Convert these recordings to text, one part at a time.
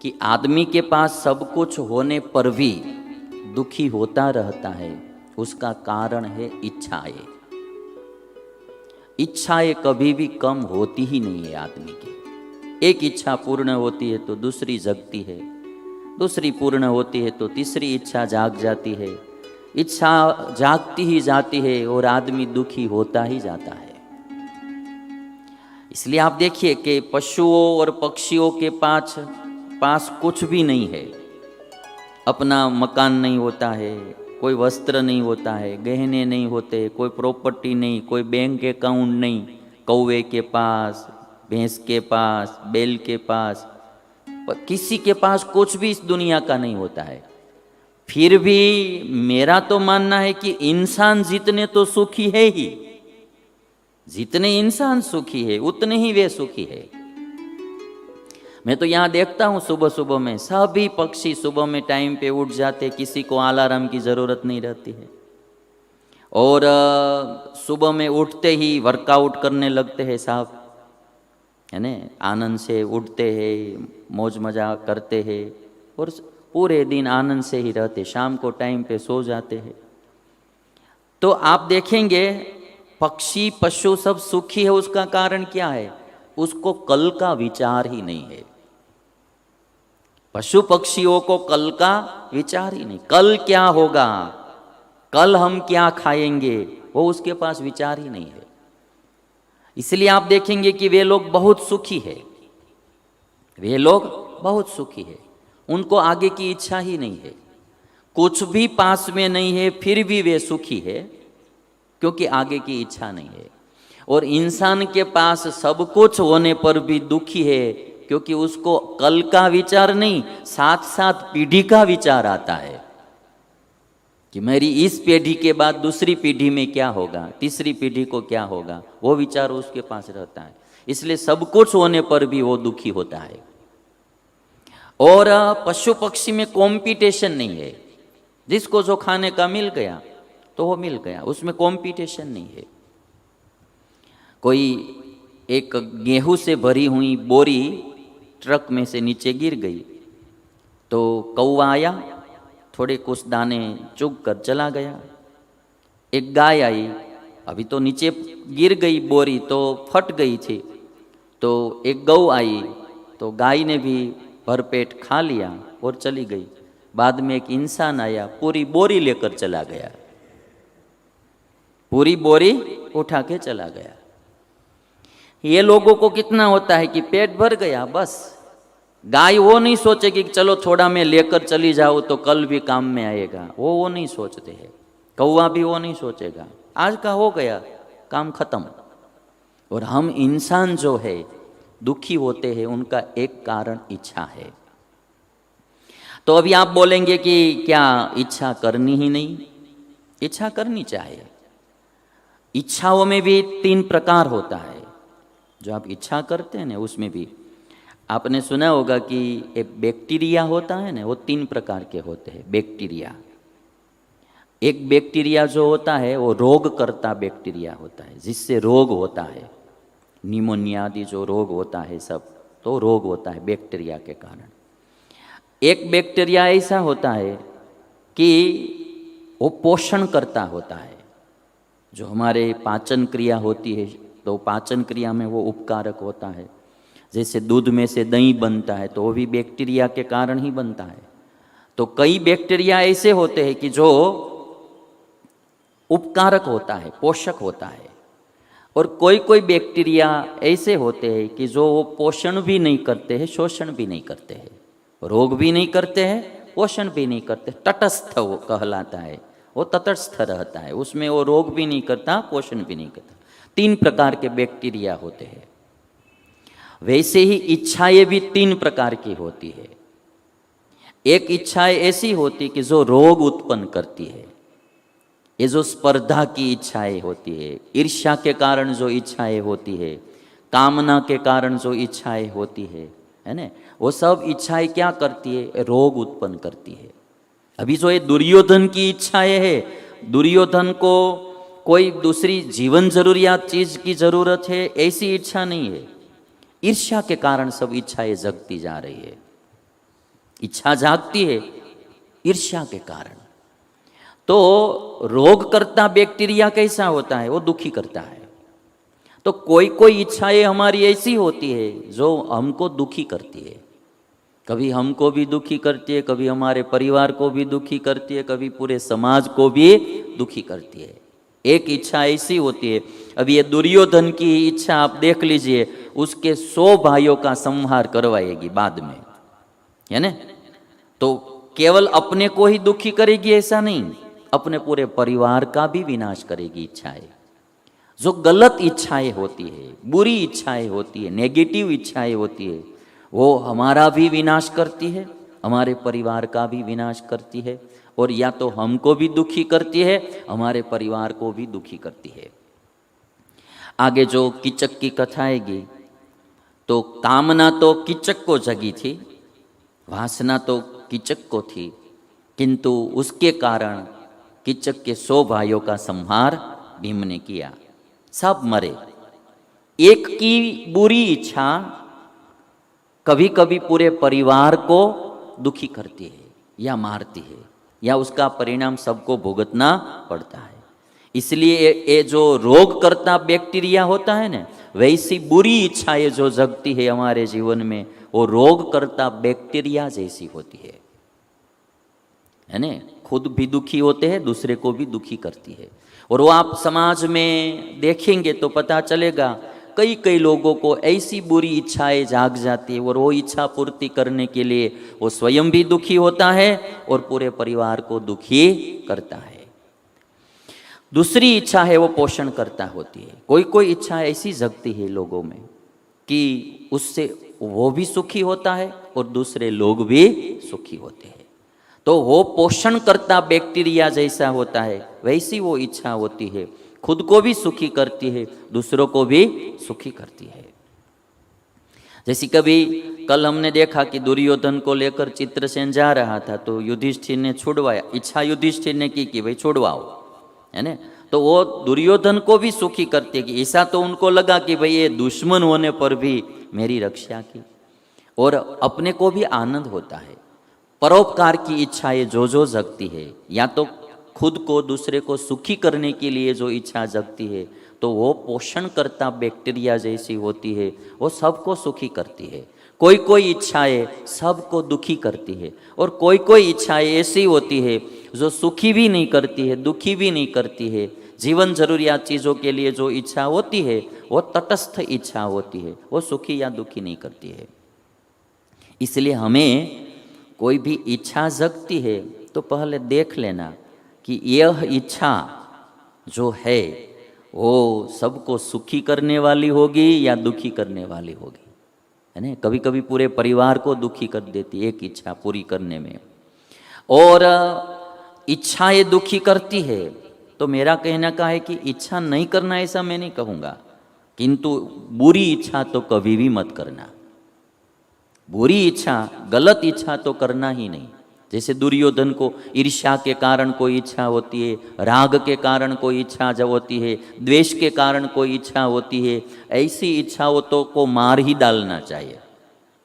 कि आदमी के पास सब कुछ होने पर भी दुखी होता रहता है, उसका कारण है इच्छाएं। इच्छाएं कभी भी कम होती ही नहीं है आदमी की। एक इच्छा पूर्ण होती है तो दूसरी जगती है, दूसरी पूर्ण होती है तो तीसरी इच्छा जाग जाती है, इच्छा जागती ही जाती है और आदमी दुखी होता ही जाता है। इसलिए आप देखिए कि पशुओं और पक्षियों के पास कुछ भी नहीं है, अपना मकान नहीं होता है, कोई वस्त्र नहीं होता है, गहने नहीं होते, कोई प्रॉपर्टी नहीं, कोई बैंक अकाउंट नहीं, कौवे के पास, भैंस के पास, बैल के पास, किसी के पास कुछ भी इस दुनिया का नहीं होता है। फिर भी मेरा तो मानना है कि इंसान जितने तो सुखी है ही, जितने इंसान सुखी है उतने ही वे सुखी है। मैं तो यहाँ देखता हूँ सुबह सुबह में सभी पक्षी सुबह में टाइम पे उठ जाते, किसी को अलार्म की ज़रूरत नहीं रहती है, और सुबह में उठते ही वर्कआउट करने लगते हैं साहब, है ना, आनंद से उठते हैं, मौज मजा करते हैं और पूरे दिन आनंद से ही रहते, शाम को टाइम पे सो जाते हैं। तो आप देखेंगे पक्षी पशु सब सुखी है, उसका कारण क्या है? उसको कल का विचार ही नहीं है। पशु पक्षियों को कल का विचार ही नहीं, कल क्या होगा, कल हम क्या खाएंगे, वो उसके पास विचार ही नहीं है। इसलिए आप देखेंगे कि वे लोग बहुत सुखी है, वे लोग बहुत सुखी है, उनको आगे की इच्छा ही नहीं है, कुछ भी पास में नहीं है फिर भी वे सुखी है, क्योंकि आगे की इच्छा नहीं है। और इंसान के पास सब कुछ होने पर भी दुखी है, क्योंकि उसको कल का विचार नहीं, साथ साथ पीढ़ी का विचार आता है कि मेरी इस पीढ़ी के बाद दूसरी पीढ़ी में क्या होगा, तीसरी पीढ़ी को क्या होगा, वो विचार उसके पास रहता है। इसलिए सब कुछ होने पर भी वो दुखी होता है। और पशु पक्षी में कंपटीशन नहीं है, जिसको जो खाने का मिल गया तो वो मिल गया, उसमें कंपटीशन नहीं है। कोई एक गेहूं से भरी हुई बोरी ट्रक में से नीचे गिर गई तो कौवा आया, थोड़े कुछ दाने चुग कर चला गया। एक गाय आई, अभी तो नीचे गिर गई बोरी तो फट गई थी, तो एक गौ आई तो गाय ने भी भरपेट खा लिया और चली गई। बाद में एक इंसान आया, पूरी बोरी लेकर चला गया, पूरी बोरी उठा के चला गया। ये लोगों को कितना होता है कि पेट भर गया बस, गाय वो नहीं सोचेगी कि चलो थोड़ा मैं लेकर चली जाऊँ तो कल भी काम में आएगा, वो नहीं सोचते हैं। कौवा भी वो नहीं सोचेगा, आज का हो गया काम खत्म। और हम इंसान जो है दुखी होते हैं, उनका एक कारण इच्छा है। तो अभी आप बोलेंगे कि क्या इच्छा करनी ही नहीं? इच्छा करनी चाहिए। इच्छाओं में भी 3 प्रकार होता है, जो आप इच्छा करते हैं ना उसमें भी आपने सुना होगा कि एक बैक्टीरिया होता है ना, वो 3 प्रकार के होते हैं बैक्टीरिया। एक बैक्टीरिया जो होता है वो रोग करता बैक्टीरिया होता है, जिससे रोग होता है, निमोनिया आदि जो रोग होता है सब, तो रोग होता है बैक्टीरिया के कारण। एक बैक्टीरिया ऐसा होता है कि वो पोषण करता होता है, जो हमारे पाचन क्रिया होती है तो पाचन क्रिया में वो उपकारक होता है। जैसे दूध में से दही बनता है तो वो भी बैक्टीरिया के कारण ही बनता है। तो कई बैक्टीरिया ऐसे होते हैं कि जो उपकारक होता है, पोषक होता है, और कोई कोई बैक्टीरिया ऐसे होते हैं कि जो वो पोषण भी नहीं करते हैं, शोषण भी नहीं करते हैं, रोग भी नहीं करते हैं, पोषण भी नहीं करते, तटस्थ वो कहलाता है, वो तटस्थ रहता है, उसमें वो रोग भी नहीं करता, पोषण भी नहीं करता। 3 प्रकार के बैक्टीरिया होते हैं। वैसे ही इच्छाएं भी 3 प्रकार की होती है। एक इच्छाएं ऐसी होती कि जो रोग उत्पन्न करती है, ये जो स्पर्धा की इच्छाएं होती है, ईर्ष्या के कारण जो इच्छाएं होती है, कामना के कारण जो इच्छाएं होती है ना, वो सब इच्छाएं क्या करती है? रोग उत्पन्न करती है। अभी जो ये दुर्योधन की इच्छाएं है, दुर्योधन को कोई दूसरी जीवन जरूरियात चीज की जरूरत है ऐसी इच्छा नहीं है, ईर्ष्या के कारण सब इच्छाएं जगती जा रही है। इच्छा जागती है ईर्ष्या के कारण। तो रोग करता बैक्टीरिया कैसा होता है? वो दुखी करता है। तो कोई कोई इच्छाएं हमारी ऐसी होती है जो हमको दुखी करती है। कभी हमको भी दुखी करती है, कभी हमारे परिवार को भी दुखी करती है, कभी पूरे समाज को भी दुखी करती है। एक इच्छा ऐसी होती है, अब ये दुर्योधन की इच्छा आप देख लीजिए, उसके 100 भाइयों का संहार करवाएगी बाद में, है ना। तो केवल अपने को ही दुखी करेगी ऐसा नहीं, अपने पूरे परिवार का भी विनाश करेगी इच्छाएं। जो गलत इच्छाएं होती है, बुरी इच्छाएं होती है, नेगेटिव इच्छाएं होती है, वो हमारा भी विनाश करती है, हमारे परिवार का भी विनाश करती है, और या तो हमको भी दुखी करती है, हमारे परिवार को भी दुखी करती है। आगे जो कीचक की कथा आएगी, तो कामना तो कीचक को जगी थी, वासना तो कीचक को थी, किंतु उसके कारण कीचक के 100 भाइयों का संहार भीम ने किया, सब मरे। एक की बुरी इच्छा कभी कभी पूरे परिवार को दुखी करती है या मारती है, या उसका परिणाम सबको भुगतना पड़ता है। इसलिए ये जो रोग करता बैक्टीरिया होता है ना, वैसी बुरी इच्छाएं जो जगती है हमारे जीवन में, वो रोग करता बैक्टीरिया जैसी होती है ना। खुद भी दुखी होते हैं, दूसरे को भी दुखी करती है। और वो आप समाज में देखेंगे तो पता चलेगा, कई कई लोगों को ऐसी बुरी इच्छाएं जाग जाती है, और वो इच्छा पूर्ति करने के लिए वो स्वयं भी दुखी होता है और पूरे परिवार को दुखी करता है। दूसरी इच्छा है वो पोषण करता होती है। कोई कोई इच्छा ऐसी जगती है लोगों में कि उससे वो भी सुखी होता है और दूसरे लोग भी सुखी होते हैं। तो वो पोषण करता बैक्टीरिया जैसा होता है, वैसी वो इच्छा होती है, खुद को भी सुखी करती है, दूसरों को भी सुखी करती है। जैसे कभी कल हमने देखा कि दुर्योधन को लेकर चित्रसेन जा रहा था, तो युधिष्ठिर ने छुड़वाया, इच्छा युधिष्ठिर ने की कि भाई छुड़वाओ, है ना। तो वो दुर्योधन को भी सुखी करती है कि ऐसा तो उनको लगा कि भाई ये दुश्मन होने पर भी मेरी रक्षा की, और अपने को भी आनंद होता है। परोपकार की इच्छाएं जो जो जगती है, या तो खुद को दूसरे को सुखी करने के लिए जो इच्छा जगती है, तो वो पोषण करता बैक्टीरिया जैसी होती है, वो सबको सुखी करती है। कोई कोई इच्छाएं सबको दुखी करती है, और कोई कोई इच्छाएं ऐसी होती है जो सुखी भी नहीं करती है, दुखी भी नहीं करती है। जीवन जरूरियात चीज़ों के लिए जो इच्छा होती है वो तटस्थ इच्छा होती है, वो सुखी या दुखी नहीं करती है। इसलिए हमें कोई भी इच्छा जगती है तो पहले देख लेना कि यह इच्छा जो है वो सबको सुखी करने वाली होगी या दुखी करने वाली होगी, है ना। कभी कभी पूरे परिवार को दुखी कर देती एक इच्छा पूरी करने में, और इच्छाएं दुखी करती है। तो मेरा कहना का है कि इच्छा नहीं करना ऐसा मैं नहीं कहूँगा, किंतु बुरी इच्छा तो कभी भी मत करना। बुरी इच्छा, गलत इच्छा तो करना ही नहीं। जैसे दुर्योधन को ईर्ष्या के कारण कोई इच्छा होती है, राग के कारण कोई इच्छा जब होती है, द्वेष के कारण कोई इच्छा होती है, ऐसी इच्छाओं तो को मार ही डालना चाहिए,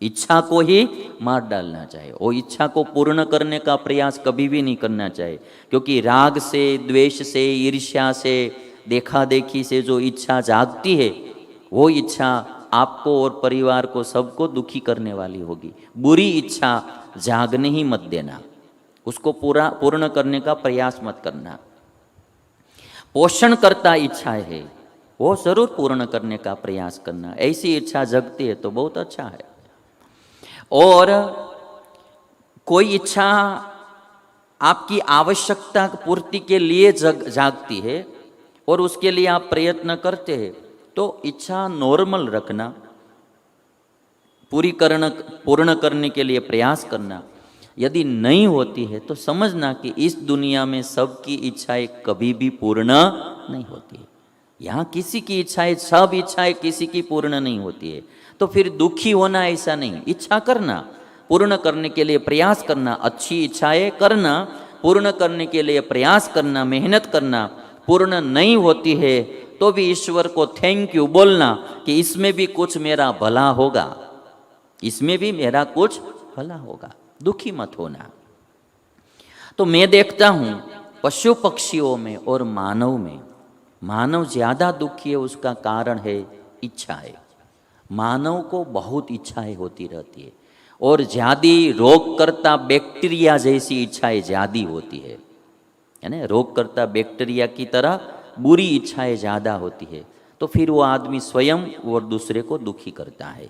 इच्छा को ही मार डालना चाहिए। वो इच्छा को पूर्ण करने का प्रयास कभी भी नहीं करना चाहिए, क्योंकि राग से, द्वेष से, ईर्ष्या से, देखा देखी से जो इच्छा जागती है, वो इच्छा आपको और परिवार को सबको दुखी करने वाली होगी। बुरी इच्छा जागने ही मत देना, उसको पूर्ण करने का प्रयास मत करना। पोषण करता इच्छाएं है वो जरूर पूर्ण करने का प्रयास करना। ऐसी इच्छा जगती है तो बहुत अच्छा है। और कोई इच्छा आपकी आवश्यकता पूर्ति के लिए जागती है और उसके लिए आप प्रयत्न करते हैं, तो इच्छा नॉर्मल रखना, पूर्ण करने के लिए प्रयास करना। यदि नहीं होती है तो समझना कि इस दुनिया में सबकी इच्छाएं कभी भी पूर्ण नहीं होती है। यहाँ किसी की इच्छाएं, सब इच्छाएं किसी की पूर्ण नहीं होती है। तो फिर दुखी होना ऐसा नहीं, इच्छा करना, पूर्ण करने के लिए प्रयास करना, अच्छी इच्छाएं करना, पूर्ण करने के लिए प्रयास करना, मेहनत करना। पूर्ण नहीं होती है तो भी ईश्वर को थैंक यू बोलना कि इसमें भी कुछ मेरा भला होगा, इसमें भी मेरा कुछ भला होगा। दुखी मत होना। तो मैं देखता हूँ पशु पक्षियों में और मानव में, मानव ज़्यादा दुखी है, उसका कारण है इच्छाएं। मानव को बहुत इच्छाएं होती रहती है और ज़्यादा रोग करता बैक्टीरिया जैसी इच्छाएं ज़्यादा होती है ना, रोग करता बैक्टीरिया की तरह बुरी इच्छाएं ज़्यादा होती है। तो फिर वो आदमी स्वयं और दूसरे को दुखी करता है।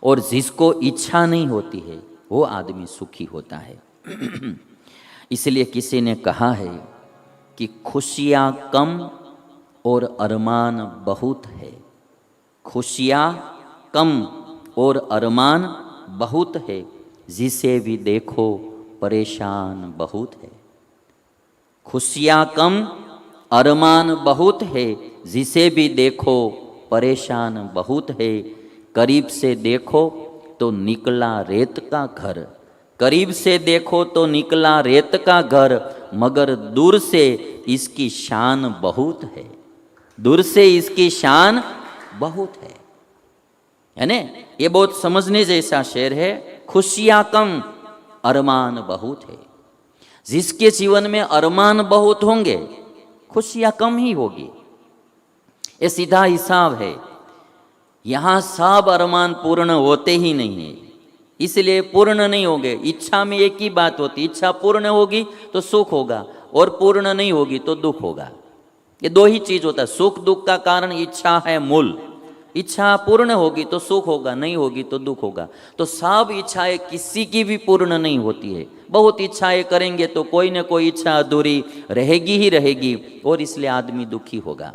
और जिसको इच्छा नहीं होती है वो आदमी सुखी होता है। इसलिए किसी ने कहा है कि खुशियाँ कम और अरमान बहुत है। खुशियाँ कम और अरमान बहुत है, जिसे भी देखो परेशान बहुत है। खुशियाँ कम अरमान बहुत है, जिसे भी देखो परेशान बहुत है। करीब से देखो तो निकला रेत का घर, करीब से देखो तो निकला रेत का घर, मगर दूर से इसकी शान बहुत है। दूर से इसकी शान बहुत है ना। ये बहुत समझने जैसा शेर है। खुशियाँ कम अरमान बहुत है। जिसके जीवन में अरमान बहुत होंगे खुशियाँ कम ही होगी। ये सीधा हिसाब है। यहाँ सब अरमान पूर्ण होते ही नहीं है, इसलिए पूर्ण नहीं होंगे। इच्छा में एक ही बात होती, इच्छा पूर्ण होगी तो सुख होगा और पूर्ण नहीं होगी तो दुख होगा। ये दो ही चीज होता है। सुख दुख का कारण इच्छा है मूल। इच्छा पूर्ण होगी तो सुख होगा, नहीं होगी तो दुख होगा। तो सब इच्छाएं किसी की भी पूर्ण नहीं होती है। बहुत इच्छाएं करेंगे तो कोई ना कोई इच्छा अधूरी रहेगी ही रहेगी और इसलिए आदमी दुखी होगा।